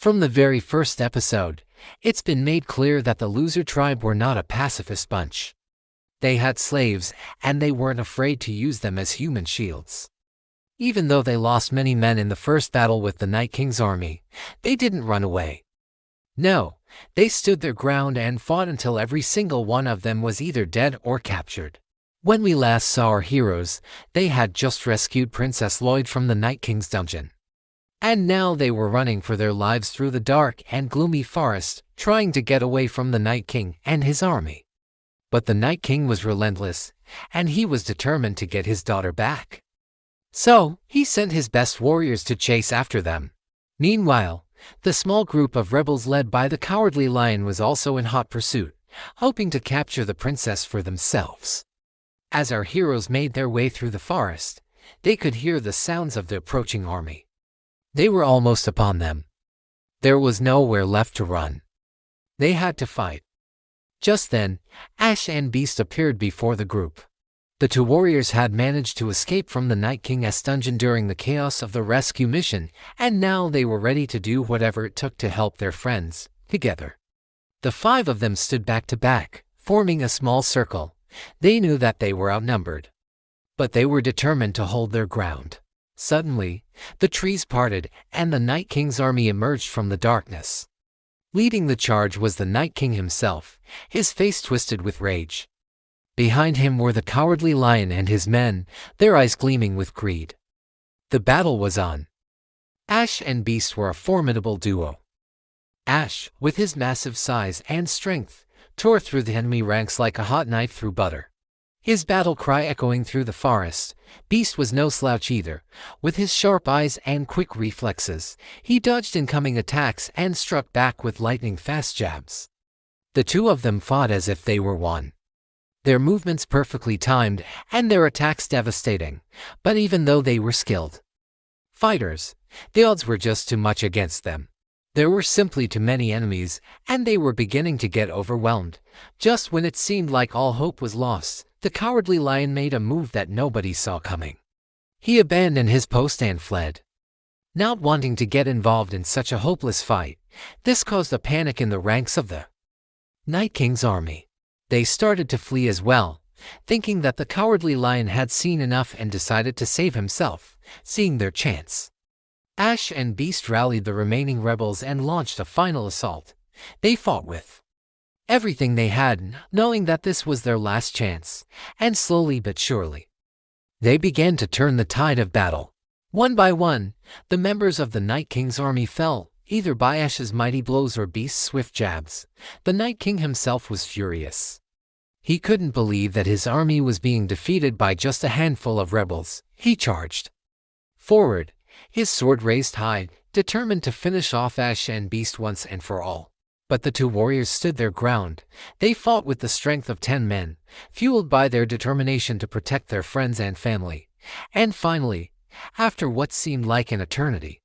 From the very first episode, it's been made clear that the loser tribe were not a pacifist bunch. They had slaves, and they weren't afraid to use them as human shields. Even though they lost many men in the first battle with the Night King's army, they didn't run away. No, they stood their ground and fought until every single one of them was either dead or captured. When we last saw our heroes, they had just rescued Princess Lloyd from the Night King's dungeon. And now they were running for their lives through the dark and gloomy forest, trying to get away from the Night King and his army. But the Night King was relentless, and he was determined to get his daughter back. So, he sent his best warriors to chase after them. Meanwhile, the small group of rebels led by the Cowardly Lion was also in hot pursuit, hoping to capture the princess for themselves. As our heroes made their way through the forest, they could hear the sounds of the approaching army. They were almost upon them. There was nowhere left to run. They had to fight. Just then, Ash and Beast appeared before the group. The two warriors had managed to escape from the Night King's dungeon during the chaos of the rescue mission, and now they were ready to do whatever it took to help their friends, together. The five of them stood back to back, forming a small circle. They knew that they were outnumbered. But they were determined to hold their ground. Suddenly, the trees parted, and the Night King's army emerged from the darkness. Leading the charge was the Night King himself, his face twisted with rage. Behind him were the Cowardly Lion and his men, their eyes gleaming with greed. The battle was on. Ash and Beast were a formidable duo. Ash, with his massive size and strength, tore through the enemy ranks like a hot knife through butter. His battle cry echoing through the forest. Beast was no slouch either. With his sharp eyes and quick reflexes, he dodged incoming attacks and struck back with lightning-fast jabs. The two of them fought as if they were one. Their movements perfectly timed, and their attacks devastating, but even though they were skilled fighters, the odds were just too much against them. There were simply too many enemies, and they were beginning to get overwhelmed. Just when it seemed like all hope was lost, the Cowardly Lion made a move that nobody saw coming. He abandoned his post and fled. Not wanting to get involved in such a hopeless fight, this caused a panic in the ranks of the Night King's army. They started to flee as well, thinking that the Cowardly Lion had seen enough and decided to save himself, seeing their chance. Ash and Beast rallied the remaining rebels and launched a final assault. They fought with everything they had, knowing that this was their last chance, and slowly but surely, they began to turn the tide of battle. One by one, the members of the Night King's army fell, either by Ash's mighty blows or Beast's swift jabs. The Night King himself was furious. He couldn't believe that his army was being defeated by just a handful of rebels. He charged forward, his sword raised high, determined to finish off Ash and Beast once and for all. But the two warriors stood their ground. They fought with the strength of 10 men, fueled by their determination to protect their friends and family. And finally, after what seemed like an eternity,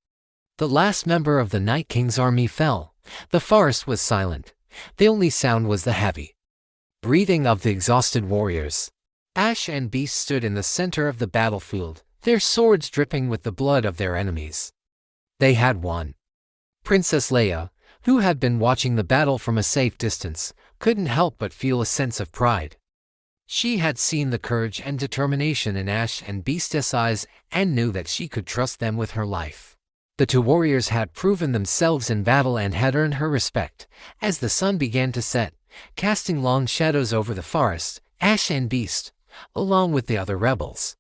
the last member of the Night King's army fell. The forest was silent. The only sound was the heavy breathing of the exhausted warriors. Ash and Beast stood in the center of the battlefield, their swords dripping with the blood of their enemies. They had won. Princess Leia, who had been watching the battle from a safe distance, couldn't help but feel a sense of pride. She had seen the courage and determination in Ash and Beast's eyes and knew that she could trust them with her life. The two warriors had proven themselves in battle and had earned her respect. As the sun began to set, casting long shadows over the forest, Ash and Beast, along with the other rebels,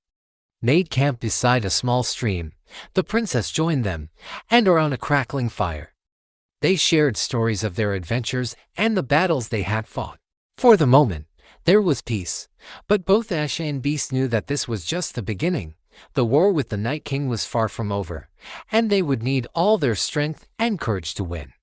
made camp beside a small stream. The princess joined them, and around a crackling fire, they shared stories of their adventures and the battles they had fought. For the moment, there was peace, but both Ash and Beast knew that this was just the beginning. The war with the Night King was far from over, and they would need all their strength and courage to win.